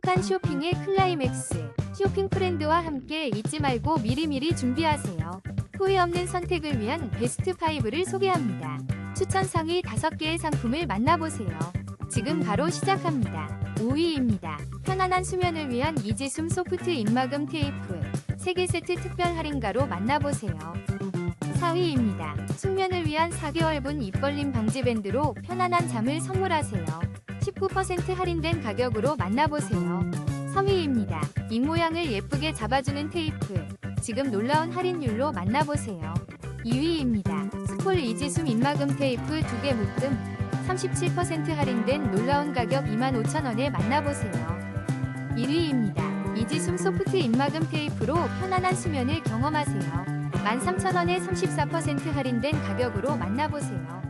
행복한 쇼핑의 클라이맥스. 쇼핑 프렌드와 함께 잊지 말고 미리미리 준비하세요. 후회 없는 선택을 위한 베스트 5를 소개합니다. 추천 상위 5개의 상품을 만나보세요. 지금 바로 시작합니다. 5위입니다. 편안한 수면을 위한 이지숨 소프트 입막음 테이프 3개 세트 특별 할인가로 만나보세요. 4위입니다. 숙면을 위한 4개월분 입벌림 방지 밴드로 편안한 잠을 선물하세요. 19% 할인된 가격으로 만나보세요. 3위입니다. 입 모양을 예쁘게 잡아주는 테이프 지금 놀라운 할인율로 만나보세요. 2위입니다. 스폴 이지숨 입막음 테이프 2개 묶음 37% 할인된 놀라운 가격 25,000원에 만나보세요. 1위입니다. 이지숨 소프트 입막음 테이프로 편안한 수면을 경험하세요. 13,000원에 34% 할인된 가격으로 만나보세요.